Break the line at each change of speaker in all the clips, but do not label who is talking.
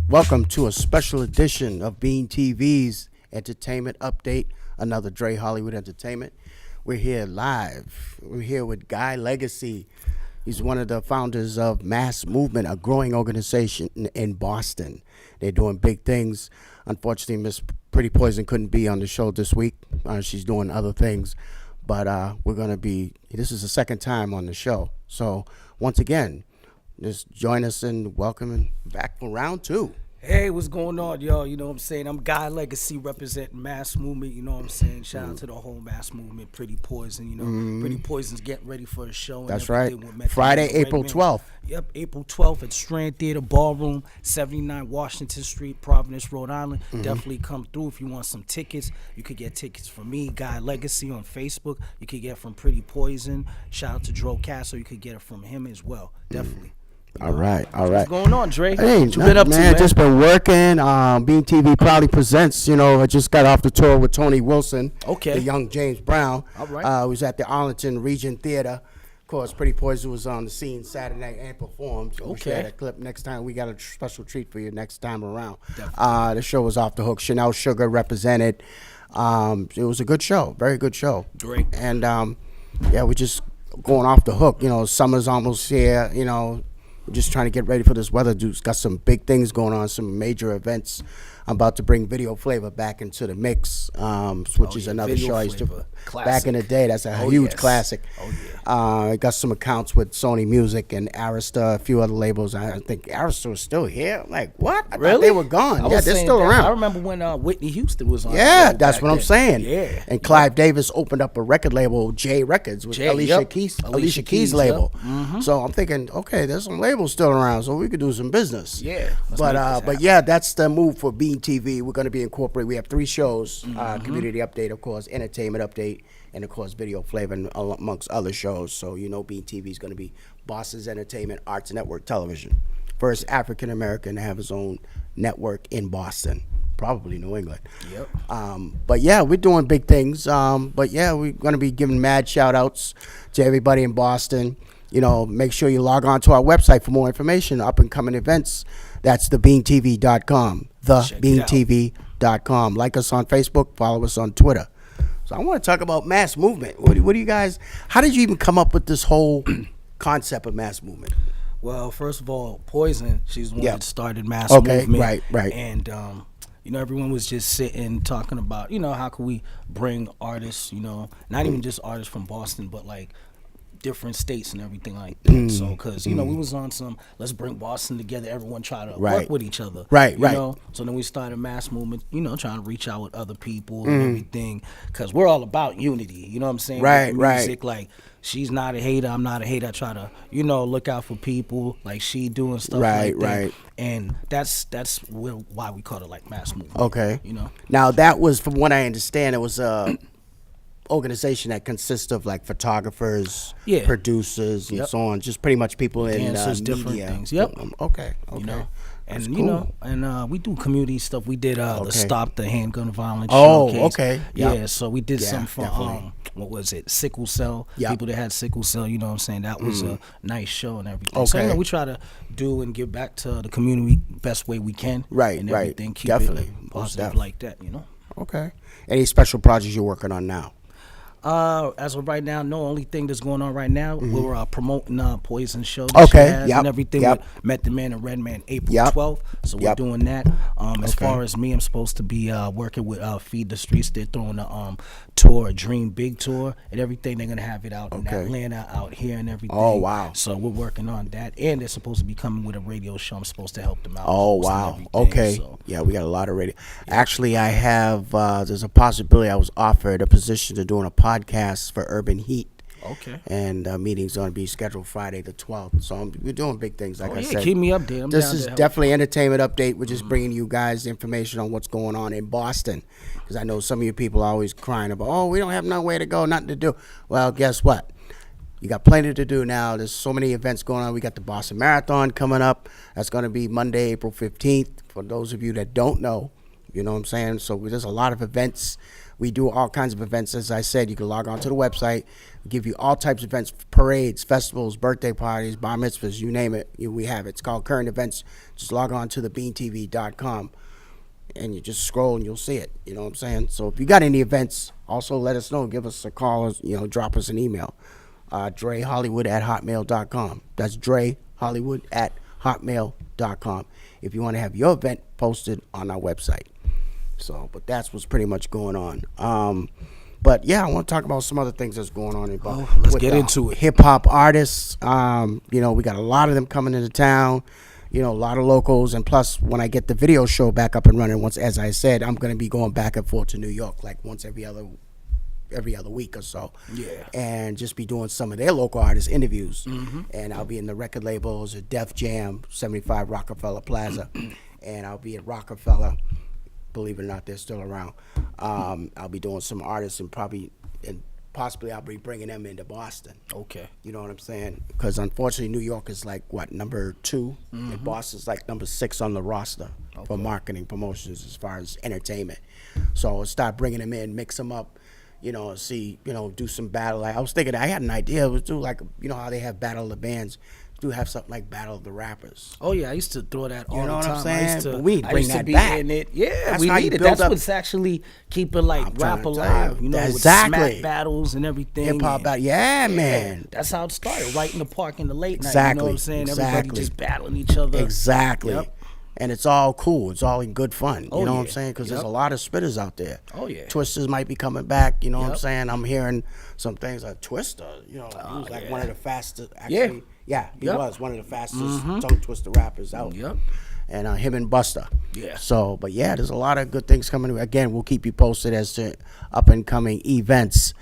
Welcome to a special edition of Bean TV's Entertainment Update, another Dre Hollywood Entertainment. We're here live. We're here with Guy Legacy. He's one of the founders of Mass Movement, a growing organization in Boston. They're doing big things. Unfortunately, Miss Pretty Poison couldn't be on the show this week. She's doing other things. But we're going to be, this is the second time on the show. So once again, just join us and welcome back for round two.
Hey, what's going on, y'all? You know what I'm saying? I'm Guy Legacy representing Mass Movement, you know what I'm saying? Shout out to the whole Mass Movement, Pretty Poison, you know. Pretty Poison's getting ready for a show. And
That's right.
With
Friday, April 12th.
Yep, April 12th at Strand Theater Ballroom, 79 Washington Street, Providence, Rhode Island. Definitely come through if you want some tickets. You could get tickets from me, Guy Legacy, on Facebook. You could get from Pretty Poison. Shout out to Dro Castle. You could get it from him as well. Definitely.
All right.
What's going on, Dre?
Hey,
what you been up to, man?
Just been working. Bean TV proudly presents. I just got off the tour with Tony Wilson.
Okay.
The young James Brown.
All right.
Was at the Arlington Region Theater. Of course, Pretty Poison was on the scene Saturday night and performed. So we shared a clip. Next time, we got a special treat for you next time around. The show was off the hook. Chanel Sugar represented. It was a good show. Very good show.
Great.
And, we're just going off the hook. Summer's almost here, We're just trying to get ready for this weather. Dude's got some big things going on, some major events. I'm about to bring Video Flavor back into the mix, which is another
Video
show I used to
Flavor.
back in the day. That's a huge classic.
Oh, yeah.
I got some accounts with Sony Music and Arista, a few other labels. I think Arista was still here. I'm like, what? I thought they were gone. Yeah, they're still around.
I remember when Whitney Houston was on.
Yeah, that's what I'm saying.
Yeah.
And Clive Davis opened up a record label, J Records, with Alicia Keys label. So I'm thinking, okay, there's some labels still around, so we could do some business.
Yeah.
But yeah, that's the move for Bean TV. We're going to be incorporated. We have 3 shows: Community Update, of course, Entertainment Update, and of course Video Flavor, and amongst other shows. So Bean TV is going to be Boston's Entertainment Arts Network Television, first African American to have his own network in Boston, probably New England.
Yep.
But yeah, we're doing big things. But yeah, we're going to be giving mad shout outs to everybody in Boston. Make sure you log on to our website for more information, up and coming events. That's thebeantv.com, thebeantv.com. Like us on Facebook, follow us on Twitter. So I want to talk about Mass Movement. What do you guys, how did you even come up with this whole concept of Mass Movement?
Well, first of all, Poison, she's the one that started Mass Movement.
Right.
And, everyone was just sitting talking about, how can we bring artists, not even just artists from Boston, but like different states and everything like that. So, because, we was on some, let's bring Boston together, everyone try to work with each other.
Right.
So then we started Mass Movement, trying to reach out with other people and everything, because we're all about unity, you know what I'm saying?
Right.
Music, like, she's not a hater, I'm not a hater. I try to, look out for people like she doing stuff like that. Right. And that's why we call it like Mass Movement.
Okay. Now that was, from what I understand, it was a organization that consists of like photographers, producers, and so on. Just pretty much people in
dancers,
media.
different things. Yep.
Okay.
And
that's cool.
And we do community stuff. We did the Stop the Handgun Violence
showcase.
Okay. Yeah, so we did something for what was it? Sickle cell. People that had sickle cell, you know what I'm saying? That was a nice show and everything. So we try to do and give back to the community best way we can.
Right,
and everything. Keep
definitely
it positive like that,
Okay. Any special projects you're working on now?
As of right now, no. Only thing that's going on right now, we're promoting Poison show and everything with Method Man and Redman April 12th. So we're doing that. As far as me, I'm supposed to be working with Feed the Streets. They're throwing a tour, a Dream Big tour, and everything. They're gonna have it out in Atlanta, out here, and everything.
Oh wow!
So we're working on that, and they're supposed to be coming with a radio show. I'm supposed to help them out.
Oh wow! Okay. So. Yeah, we got a lot of radio. Actually, I have. There's a possibility I was offered a position to doing a podcast for Urban Heat.
Okay.
And meetings going to be scheduled Friday the 12th. So we're doing big things, like I said.
Keep me updated.
This is definitely Entertainment Update. We're just bringing you guys information on what's going on in Boston. Because I know some of you people are always crying about, oh, we don't have nowhere to go, nothing to do. Well, guess what? You got plenty to do now. There's so many events going on. We got the Boston Marathon coming up. That's going to be Monday, April 15th. For those of you that don't know, you know what I'm saying? So there's a lot of events. We do all kinds of events. As I said, you can log on to the website. We give you all types of events, parades, festivals, birthday parties, bar mitzvahs, you name it. We have it. It's called Current Events. Just log on to thebeantv.com, and you just scroll and you'll see it. You know what I'm saying? So if you got any events, also let us know. Give us a call or, drop us an email. DreHollywood@hotmail.com. That's DreHollywood@hotmail.com if you want to have your event posted on our website. So, but that's what's pretty much going on. But yeah, I want to talk about some other things that's going on.
Let's get into it.
Hip hop artists. We got a lot of them coming into town. A lot of locals, and plus, when I get the video show back up and running, as I said, I'm going to be going back and forth to New York like once every other week or so.
Yeah.
And just be doing some of their local artists interviews. And I'll be in the record labels at Def Jam, 75 Rockefeller Plaza, and I'll be at Rockefeller. Believe it or not, they're still around. I'll be doing some artists and possibly I'll be bringing them into Boston.
Okay.
You know what I'm saying? Because unfortunately, New York is like number 2, and Boston's like number 6 on the roster for marketing promotions as far as entertainment. So I'll start bringing them in, mix them up. See, do some battle. I was thinking, I had an idea. Let's do like, how they have Battle of the Bands. Do have something like Battle of the Rappers.
Oh yeah, I used to throw that all the time.
You know what I'm saying?
But
we bring that back.
In it. Yeah,
that's
we need it. That's
up.
What's actually keeping rap alive. With
exactly.
smack battles and everything.
Hip hop battle. Yeah, man.
That's how it started. Right in the park in the late night.
Exactly.
You know what I'm saying?
Exactly.
Everybody just battling each other.
Exactly.
Yep.
And it's all cool. It's all in good fun. You know what I'm saying? Because there's a lot of spitters out there.
Oh, yeah.
Twisters might be coming back. You know what I'm saying? I'm hearing some things like Twister. He was like one of the fastest. Actually, yeah, he was one of the fastest tongue twister rappers out.
Yep.
And him and Busta.
Yeah.
So, but yeah, there's a lot of good things coming. Again, we'll keep you posted as to up and coming events.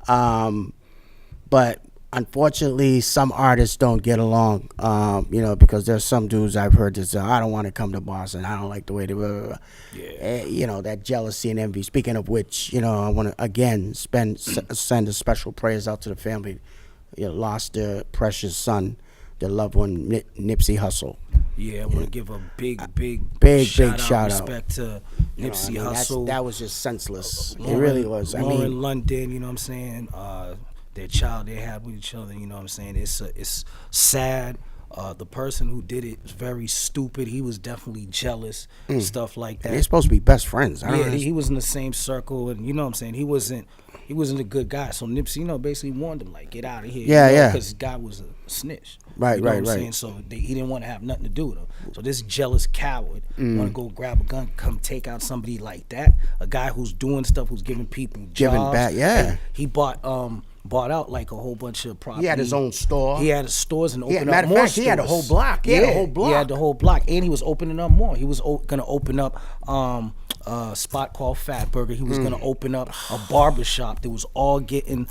But unfortunately, some artists don't get along, because there's some dudes I've heard that say, I don't want to come to Boston. I don't like the way they, blah, blah, blah.
Yeah.
That jealousy and envy. Speaking of which, I want to, again, send a special prayers out to the family. Lost their precious son, their loved one, Nipsey Hussle.
Yeah, I want to give a big
shout out.
Respect to Nipsey Hussle.
That was just senseless. It really was.
Lauren London, you know what I'm saying? Their child they had with each other, you know what I'm saying? It's sad. The person who did it was very stupid. He was definitely jealous, stuff like that.
And they're supposed to be best friends.
He was in the same circle, and you know what I'm saying? He wasn't a good guy. So Nipsey, basically warned him, get out of here.
Yeah.
Because this guy was a snitch.
Right,
you know
right.
What I'm saying? So he didn't want to have nothing to do with him. So this jealous coward want to go grab a gun, come take out somebody like that, a guy who's doing stuff, who's giving people jobs.
Giving back, yeah.
And he bought out a whole bunch of property.
He had his own store.
He had stores and opened up
matter
more
of fact,
stores.
he had a whole block. He had the whole block,
and he was opening up more. He was gonna open up a spot called Fat Burger. He was gonna open up a barber shop that was all getting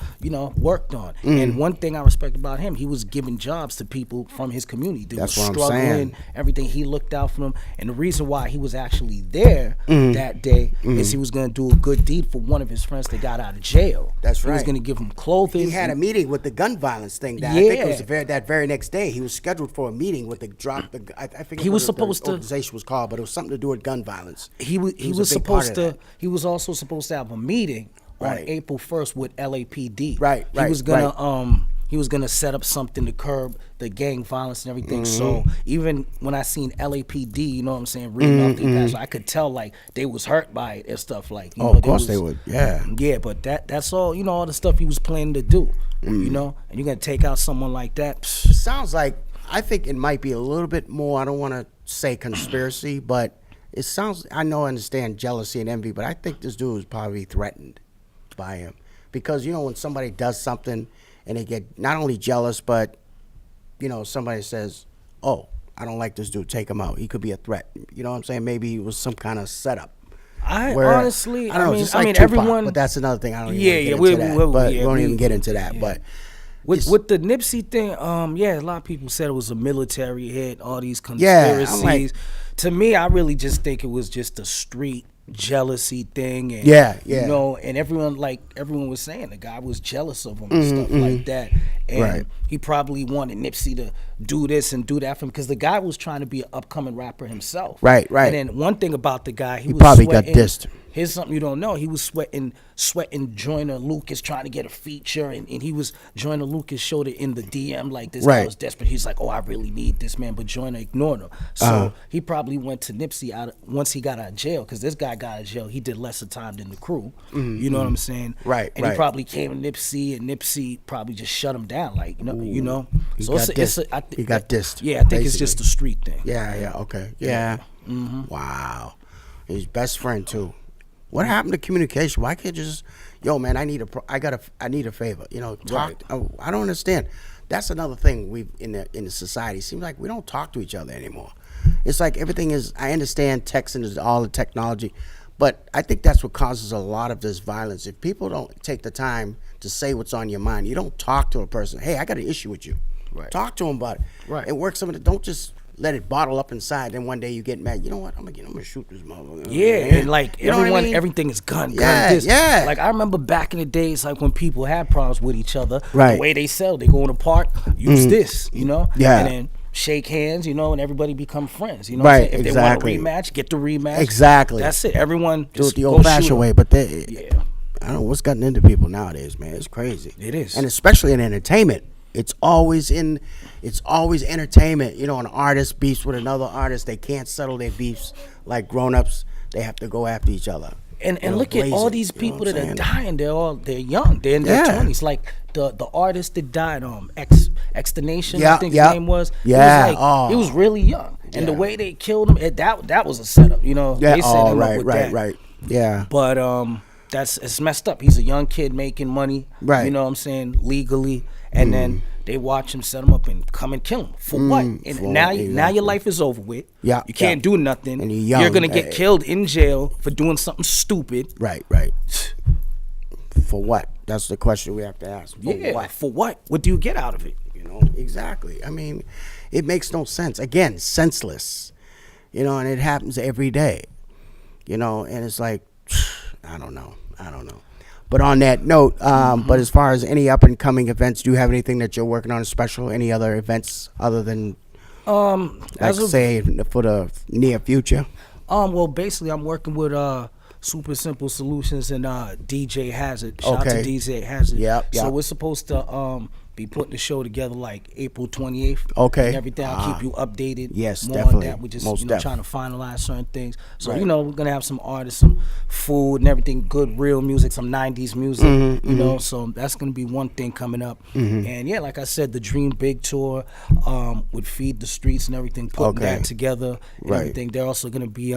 worked on. And one thing I respect about him, he was giving jobs to people from his community that
That's
was
what I'm saying.
struggling. Everything, he looked out for them. And the reason why he was actually there that day is he was gonna do a good deed for one of his friends that got out of jail.
That's right.
He was gonna give him clothing.
He had a meeting with the gun violence thing. I think it was that very next day. He was scheduled for a meeting with I forget
he was
what
supposed
the organization was called, but it was something to do with gun violence.
He was supposed to. He was also supposed to have a meeting on April 1st with LAPD.
Right.
He was gonna set up something to curb the gang violence and everything. So even when I seen LAPD, you know what I'm saying, reading off the past, I could tell they was hurt by it and stuff
of course they would. Yeah.
Yeah, but that's all. All the stuff he was planning to do. And you're gonna take out someone like that.
It sounds like, I think it might be a little bit more. I don't want to say conspiracy, but it sounds. I understand jealousy and envy, but I think this dude was probably threatened by him because when somebody does something and they get not only jealous, but somebody says, "Oh, I don't like this dude. Take him out." He could be a threat. You know what I'm saying? Maybe it was some kind of setup.
Honestly,
I don't know. Just like Tupac,
everyone.
But that's another thing. I don't even get into that. But we won't even get into that. But
with the Nipsey thing, a lot of people said it was a military hit. All these conspiracies. To me, I really just think it was just a street jealousy thing, and and everyone was saying the guy was jealous of him and stuff like that, and he probably wanted Nipsey to do this and do that for him because the guy was trying to be an upcoming rapper himself.
Right.
And then one thing about the guy, he was
probably
sweating.
got dissed.
here's something you don't know. He was sweating Joyner Lucas trying to get a feature, and he was Joyner Lucas showed it in the DM like this guy was desperate. He's like, oh, I really need this, man, but Joyner ignored him. So he probably went to Nipsey once he got out of jail, because this guy got out of jail. He did lesser time than the crew. You know what I'm saying?
Right.
And he probably came to Nipsey, and Nipsey probably just shut him down, like you know.
He
So
got dissed. He got dissed.
Yeah, I think it's just a street thing.
Yeah. Okay. Yeah. Wow. His best friend too. What happened to communication? Why can't you just, yo, man, I need a favor. You know, talk. I don't understand. That's another thing we in the society. It seems like we don't talk to each other anymore. It's like everything is. I understand texting is all the technology, but I think that's what causes a lot of this violence. If people don't take the time to say what's on your mind, you don't talk to a person. Hey, I got an issue with you.
Right.
Talk to them about it.
Right.
And work some of it. Don't just let it bottle up inside. Then one day you get mad. You know what? I'm gonna shoot this motherfucker.
Yeah, and like
you know what I mean?
Everything is gun.
Yeah.
Like I remember back in the days, like when people had problems with each other,
right.
The way they sell, they go in the park, use this, you know,
yeah,
and then shake hands, you know, and everybody become friends, you know.
Right.
If
Exactly.
they want a rematch, get the rematch.
Exactly.
That's it. Everyone
do
just
it the old-fashioned way, but I don't know what's gotten into people nowadays, man. It's crazy.
It is,
and especially in entertainment. It's always entertainment. You know, an artist beefs with another artist. They can't settle their beefs like grown-ups. They have to go after each other.
And look at all these people that are dying. They're young. They're in their 20s. Like the artist that died, X the Nation, I think his name was.
Yeah.
He was really young. And the way they killed him, that was a setup. You know, they set him up with that.
Right. Yeah.
But it's messed up. He's a young kid making money.
Right.
You know what I'm saying, legally. And then they watch him, set him up, and come and kill him for what? And now your life is over with.
Yeah,
you can't do nothing.
And you're young.
You're gonna get killed in jail for doing something stupid.
Right. For what? That's the question we have to ask.
For what? What do you get out of it?
You know, exactly. I mean, it makes no sense. Again, senseless. You know, and it happens every day. You know, and it's like, I don't know. But on that note, but as far as any up and coming events, do you have anything that you're working on special? Any other events other than, say, for the near future?
Well, basically, I'm working with Super Simple Solutions and DJ Hazard. Shout out to DJ Hazard.
Yep.
So we're supposed to be putting the show together like April 28th.
Okay.
And everything. I'll keep you updated.
Yes,
more
definitely.
on that. We're just
Most
trying to finalize certain things. So,
right.
you know, we're going to have some artists, some food and everything, good, real music, some 90s music, you know. So that's going to be one thing coming up. And, yeah, like I said, the Dream Big Tour would Feed the Streets and everything, putting that together and everything. They're also going to be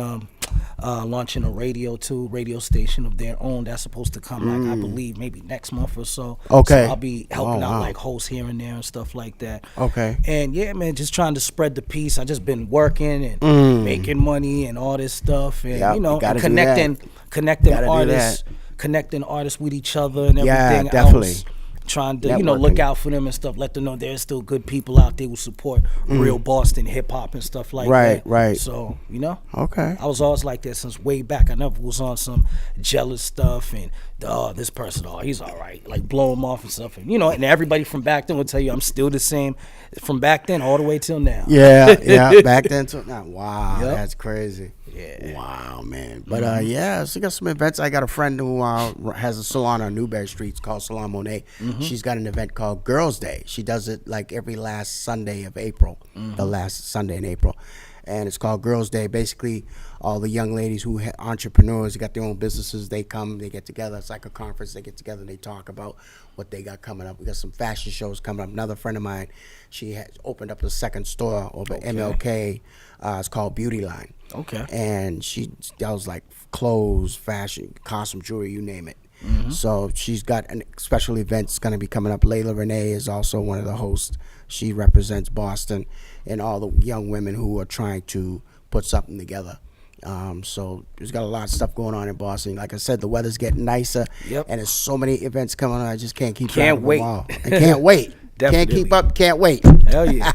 launching a radio station of their own. That's supposed to come, like, I believe, maybe next month or so.
Okay.
So I'll be helping out, like, hosts here and there and stuff like that.
Okay.
And yeah, man, just trying to spread the peace. I just been working and making money and all this stuff, and you know, and connecting artists with each other and everything.
Yeah, definitely.
Else. Trying to, you know, look out for them and stuff. Let them know there's still good people out there who support real Boston hip hop and stuff like that.
Right.
So, you know,
okay.
I was always like that since way back. I never was on some jealous stuff and this person, he's all right, like blow him off and stuff. And you know, and everybody from back then will tell you I'm still the same from back then all the way till now.
Yeah. Back then till now. Wow, that's crazy.
Yeah.
Wow, man. But yeah, so we got some events. I got a friend who has a salon on Newberry Street. It's called Salon Monet. She's got an event called Girls Day. She does it like every last Sunday of April, the last Sunday in April. And it's called Girls Day. Basically, all the young ladies who are entrepreneurs, they got their own businesses, they come, they get together. It's like a conference. They get together and they talk about what they got coming up. We got some fashion shows coming up. Another friend of mine, she has opened up a second store over at MLK. It's called Beauty Line.
Okay.
And she does like clothes, fashion, costume, jewelry, you name it. So she's got a special event that's going to be coming up. Layla Renee is also one of the hosts. She represents Boston and all the young women who are trying to put something together. So there's got a lot of stuff going on in Boston. Like I said, the weather's getting nicer.
Yep.
And there's so many events coming on. I just can't keep
Can't wait.
them all. I can't wait. Can't keep up. Can't wait.
Hell yeah.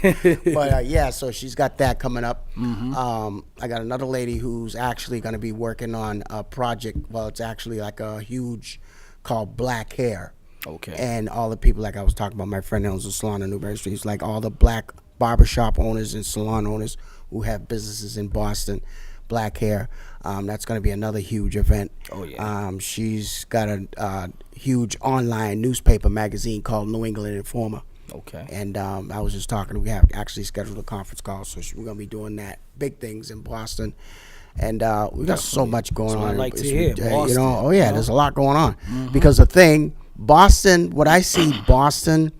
But yeah, so she's got that coming up. I got another lady who's actually going to be working on a project. Well, it's actually like a huge called Black Hair.
Okay.
And all the people, like I was talking about, my friend owns a salon in Newberry Street. It's like all the black barbershop owners and salon owners who have businesses in Boston. black hair. That's going to be another huge event.
Oh, yeah.
She's got a huge online newspaper magazine called New England Informer.
Okay.
And I was just talking, we have actually scheduled a conference call, so we're going to be doing that. Big things in Boston. And we got so much going on.
I like to hear.
Boston, oh yeah, there's a lot going on. Because the thing, Boston, what I see, Boston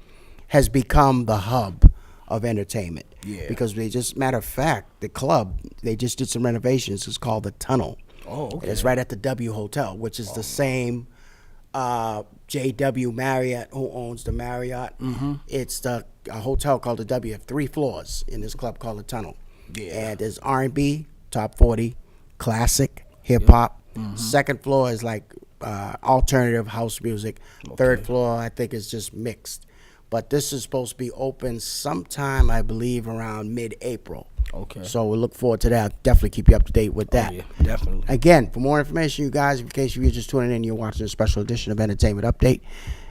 has become the hub of entertainment.
Yeah.
Because they just, matter of fact, the club, they just did some renovations. It's called the Tunnel.
Oh, okay.
And it's right at the W Hotel, which is the same J.W. Marriott, who owns the Marriott. It's a hotel called the W. 3 floors in this club called the Tunnel.
Yeah.
And there's R&B, top 40, classic, hip hop. Second floor is like alternative house music. Third floor, I think, is just mixed. But this is supposed to be open sometime, I believe, around mid-April.
Okay.
So we'll look forward to that. I'll definitely keep you up to date with that.
Oh, yeah, definitely.
Again, for more information, you guys, in case you're just tuning in, you're watching a special edition of Entertainment Update.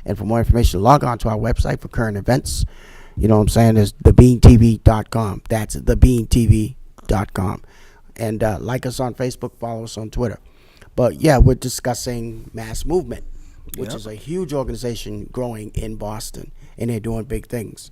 And for more information, log on to our website for current events. You know what I'm saying? It's thebeantv.com. That's thebeantv.com. And like us on Facebook, follow us on Twitter. But yeah, we're discussing Mass Movement, which is a huge organization growing in Boston, and they're doing big things.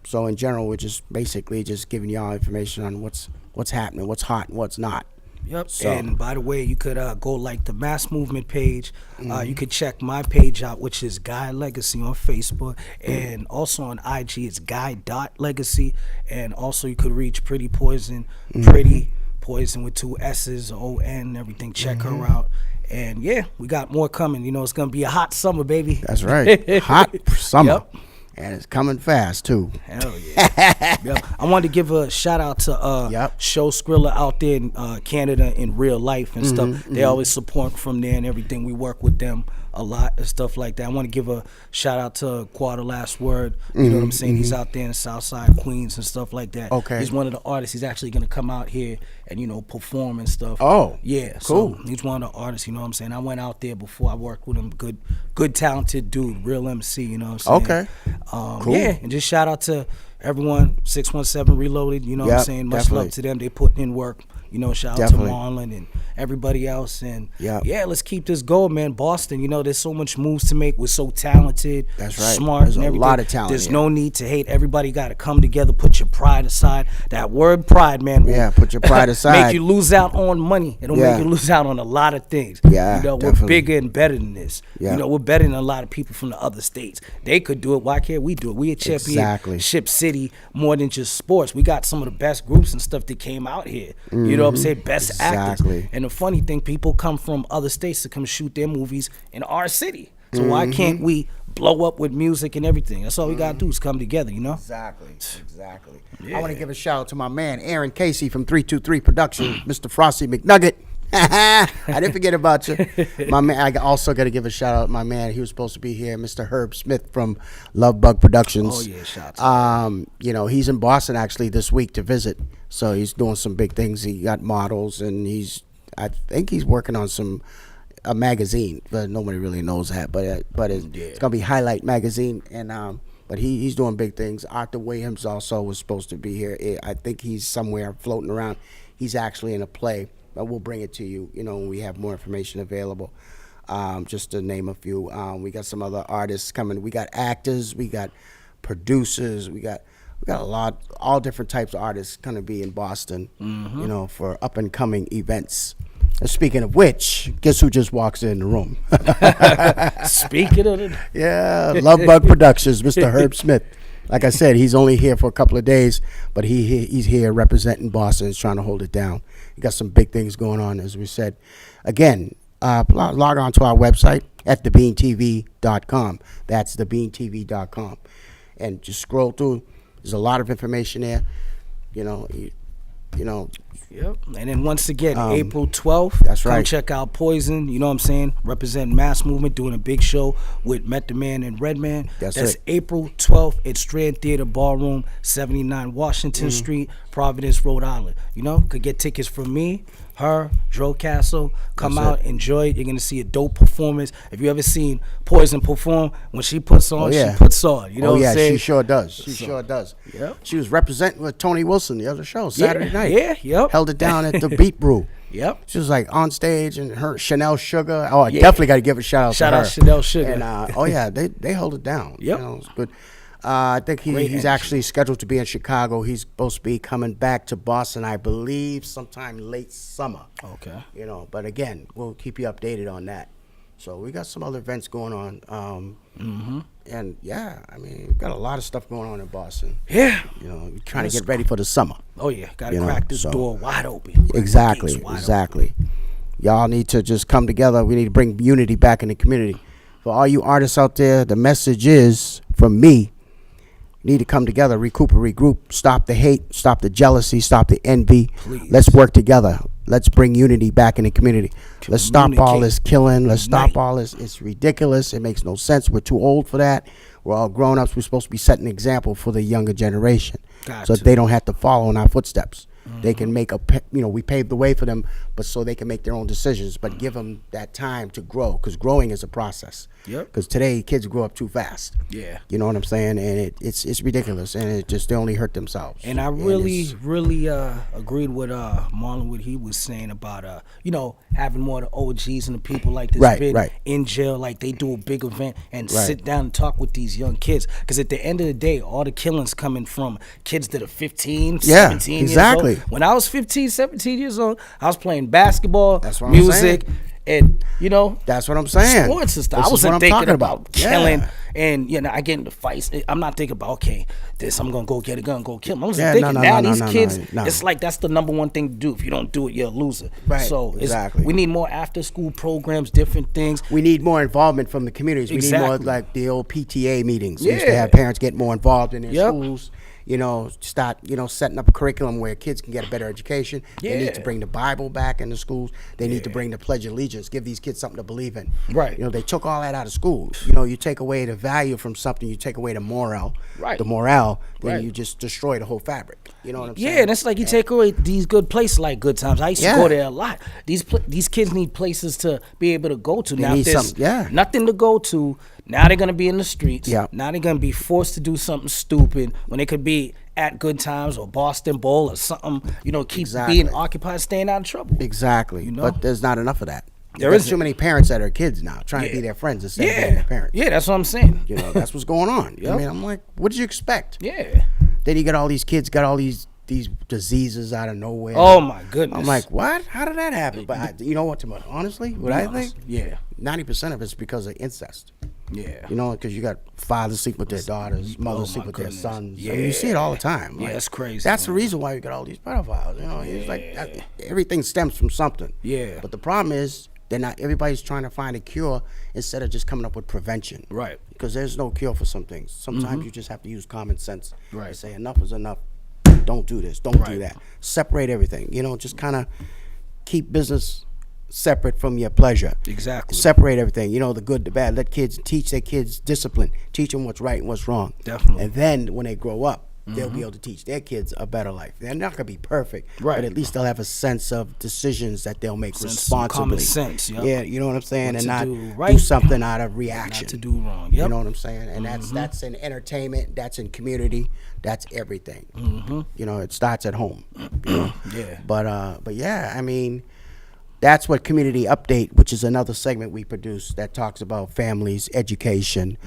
So in general, we're just basically just giving y'all information on what's happening, what's hot, and what's not.
Yep.
So,
and by the way, you could go like the Mass Movement page. You could check my page out, which is Guy Legacy on Facebook, and also on IG it's Guy.Legacy. And also you could reach Pretty Poison, Pretty Poison with 2 S's, O-N, everything. Check her out. And yeah, we got more coming. You know, it's gonna be a hot summer, baby.
That's right. Hot summer.
Yep.
And it's coming fast too.
Hell yeah. Yep. I wanted to give a shout out to Show Skrilla out there in Canada in real life and stuff. They always support from there and everything. We work with them a lot and stuff like that. I want to give a shout out to Quarter Last Word. You know what I'm saying? He's out there in Southside Queens and stuff like that.
Okay.
He's one of the artists. He's actually going to come out here and, you know, perform and stuff.
Oh,
yeah.
cool.
So he's one of the artists, you know what I'm saying? I went out there before. I worked with him. Good talented dude, real MC, you know what I'm saying?
Okay. Cool.
Yeah, and just shout out to everyone, 617 Reloaded, you know what I'm saying? Much love to them. They put in work. You know, shout out to Marlon and everybody else. And yeah, let's keep this going, man. Boston, you know, there's so much moves to make. We're so talented,
that's right,
smart,
there's
and everything.
A lot of talent.
There's no need to hate. Everybody got to come together, put your pride aside. That word pride, man.
Yeah, put your pride aside.
Make you lose out on money. It'll make you lose out on a lot of things.
Yeah,
you know, we're bigger and better than this. You know, we're better than a lot of people from the other states. They could do it. Why can't we do it? We a championship city more than just sports. We got some of the best groups and stuff that came out here. You know what I'm saying? Best actors. And the funny thing, people come from other states to come shoot their movies in our city. So why can't we blow up with music and everything? That's all we gotta do is come together, you know?
Exactly.
Yeah.
I want to give a shout out to my man Aaron Casey from 323 Productions, Mr. Frosty McNugget. I didn't forget about you, my man. I also got to give a shout out to my man. He was supposed to be here, Mr. Herb Smith from Love Bug Productions.
Oh yeah, shout out to him.
You know, he's in Boston actually this week to visit, so he's doing some big things. He got models, and I think he's working on a magazine, but nobody really knows that. But it's gonna be Highlight Magazine, and but he's doing big things. Arthur Williams also was supposed to be here. I think he's somewhere floating around. He's actually in a play. But we'll bring it to you, you know, when we have more information available. Just to name a few. We got some other artists coming. We got actors. We got producers. We got a lot, all different types of artists going to be in Boston, you know, for up and coming events. And speaking of which, guess who just walks in the room?
Speaking of it.
Yeah, Love Bug Productions, Mr. Herb Smith. Like I said, he's only here for a couple of days, but he's here representing Boston. He's trying to hold it down. He got some big things going on, as we said. Again, log on to our website at thebeantv.com. That's thebeantv.com. And just scroll through. There's a lot of information there. You know.
Yep. And then once again, April 12th,
that's right.
Come check out Poison, you know what I'm saying? Representing Mass Movement, doing a big show with Method Man and Redman. That's April 12th at Strand Theater Ballroom, 79 Washington Street, Providence, Rhode Island. You know, could get tickets from me, her, Dro Castle, come
That's
out, enjoy it. You're gonna see a dope performance. If you ever seen Poison perform, when she puts on, she puts on. You know what I'm saying?
She sure does. She sure does.
Yep.
She was representing with Tony Wilson the other show, Saturday night.
Yeah, yep.
Held it down at the Beat Brew.
Yep.
She was like on stage, and her Chanel Sugar. Oh, I definitely got to give a shout out to her.
Shout out Chanel Sugar.
And they hold it down.
Yep.
You know, it's good. I think he's actually scheduled to be in Chicago. He's supposed to be coming back to Boston, I believe, sometime late summer.
Okay.
You know, but again, we'll keep you updated on that. So we got some other events going on. And yeah, I mean, we've got a lot of stuff going on in Boston.
Yeah.
You know, we're trying to get ready for the summer.
Oh yeah, gotta crack this door wide open.
Exactly. Y'all need to just come together. We need to bring unity back in the community. For all you artists out there, the message is from me. Need to come together, regroup, stop the hate, stop the jealousy, stop the envy.
Please.
Let's work together. Let's bring unity back in the community. Let's stop all this killing. Let's stop all this. It's ridiculous. It makes no sense. We're too old for that. We're all grown-ups. We're supposed to be setting an example for the younger generation so that they don't have to follow in our footsteps. They can make we paved the way for them, but so they can make their own decisions, but give them that time to grow, because growing is a process.
Yep.
Because today kids grow up too fast.
Yeah.
You know what I'm saying? And it's ridiculous, and they only hurt themselves.
And I really agreed with Marlon, what he was saying about having more of the OGs and the people like this in jail, like they do a big event and sit down and talk with these young kids. Because at the end of the day, all the killings coming from kids that are 15, 17 years old. When I was 15, 17 years old, I was playing basketball, music, and
that's what I'm saying.
Sports and stuff. I wasn't thinking about killing, and I get into fights. I'm not thinking about I'm gonna go get a gun, go kill them. I wasn't thinking these kids. It's like that's the number one thing to do. If you don't do it, you're a loser.
Right.
So we need more after school programs, different things.
We need more involvement from the communities. We need more like the old PTA meetings. We used to have parents get more involved in their schools. Start, setting up a curriculum where kids can get a better education. They need to bring the Bible back into schools. They need to bring the Pledge of Allegiance, give these kids something to believe in.
Right.
They took all that out of school. You take away the value from something, you take away the morale.
Right.
The morale, then you just destroy the whole fabric. You know what I'm saying?
Yeah, and it's like you take away these good places like Good Times. I used to go there a lot. These kids need places to be able to go to. Now, if there's nothing to go to, now they're going to be in the streets.
Yeah.
Now they're going to be forced to do something stupid when they could be at Good Times or Boston Bowl or something, keep being occupied, staying out of trouble.
Exactly. But there's not enough of that.
There's
too many parents that are kids now trying to be their friends instead of being their parents.
Yeah, that's what I'm saying.
That's what's going on. I mean, I'm like, what did you expect?
Yeah.
Then you got all these kids, got all these diseases out of nowhere.
Oh my goodness.
I'm like, what? How did that happen? But you know what? Honestly, what I think?
Yeah.
90% of it's because of incest.
Yeah.
Because you got fathers sleep with their daughters, mothers sleep with their sons.
Yeah.
I mean, you see it all the time.
That's crazy.
That's the reason why you got all these pedophiles. It's like everything stems from something.
Yeah.
But the problem is everybody's trying to find a cure instead of just coming up with prevention.
Right.
Because there's no cure for some things. Sometimes you just have to use common sense.
Right.
And say enough is enough. Don't do this. Don't do that. Separate everything. Just kind of keep business separate from your pleasure.
Exactly.
Separate everything. The good, the bad. Let kids teach their kids discipline. Teach them what's right and what's wrong.
Definitely.
And then when they grow up, they'll be able to teach their kids a better life. They're not gonna be perfect,
right?
But at least they'll have a sense of decisions that they'll make responsibly.
Common sense. Yep.
Yeah, you know what I'm saying, and not do something out of reaction.
Not to do wrong. Yep.
You know what I'm saying, and that's in entertainment. That's in community. That's everything. It starts at home.
Yeah.
But yeah, I mean, that's what Community Update, which is another segment we produce that talks about families, education,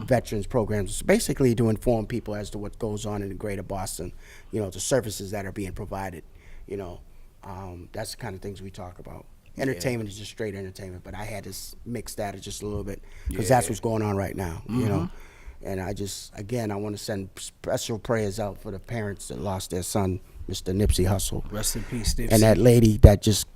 veterans programs. It's basically to inform people as to what goes on in the greater Boston, the services that are being provided. That's the kind of things we talk about. Entertainment is just straight entertainment, but I had to mix that just a little bit because that's what's going on right now, And I want to send special prayers out for the parents that lost their son, Mr. Nipsey Hussle.
Rest in peace, Nipsey.
And that lady that just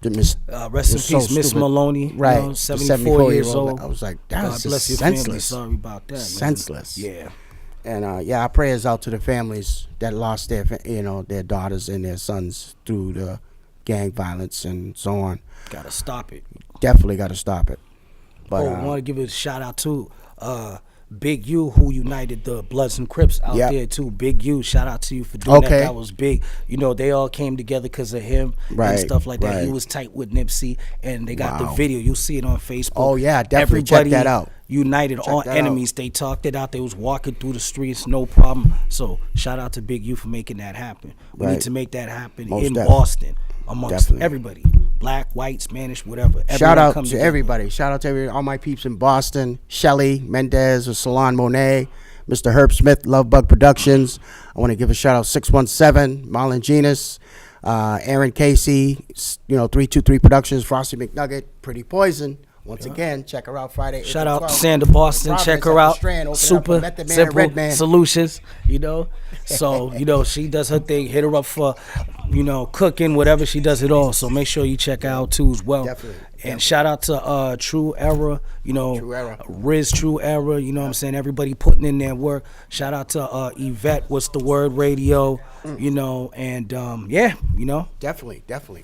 rest in peace, Miss Maloney.
Right,
74 years old.
I was like, that's
God bless your
senseless.
family. Sorry about that.
Senseless.
Man. Yeah.
And our prayers out to the families that lost their daughters and their sons through the gang violence and so on.
Gotta stop it.
Definitely got to stop it. But
I want to give a shout out to Big U, who united the Bloods and Crips out there too. Big U, shout out to you for doing that. That was big. You know, they all came together because of him and stuff like that. He was tight with Nipsey, and they got the video. You'll see it on Facebook.
Oh yeah, definitely check that out.
United all enemies. They talked it out. They was walking through the streets, no problem. So shout out to Big U for making that happen. We need to make that happen in Boston amongst everybody. Black, white, Spanish, whatever.
Shout out to everybody. Shout out to all my peeps in Boston. Shelly Mendez of Salon Monet. Mr. Herb Smith, Love Bug Productions. I want to give a shout out 617, Marlon Genus, Aaron Casey, 323 Productions, Frosty McNugget, Pretty Poison. Once again, check her out Friday.
Shout out to Sandra Boston. Check her out. Super Simple Solutions. So, she does her thing. Hit her up for, cooking, whatever. She does it all. So make sure you check her out too as well. And shout out to True Era, Riz True Era, you know what I'm saying? Everybody putting in their work. Shout out to Yvette, What's the Word Radio, and
Definitely. Definitely.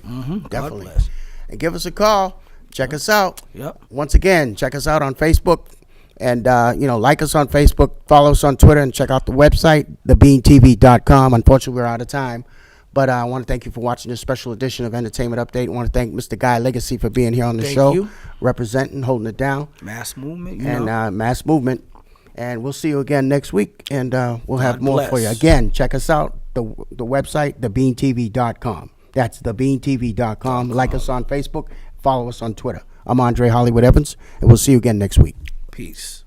And give us a call. Check us out.
Yep.
Once again, check us out on Facebook. And, like us on Facebook, follow us on Twitter, and check out the website, thebeantv.com. Unfortunately, we're out of time. But I want to thank you for watching this special edition of Entertainment Update. I want to thank Mr. Guy Legacy for being here on the show, representing, holding it down.
Mass movement,
Mass movement. And we'll see you again next week, and we'll have more for you. Again, check us out, the website, thebeantv.com. That's thebeantv.com. Like us on Facebook. Follow us on Twitter. I'm Andre Hollywood Evans, and we'll see you again next week.
Peace.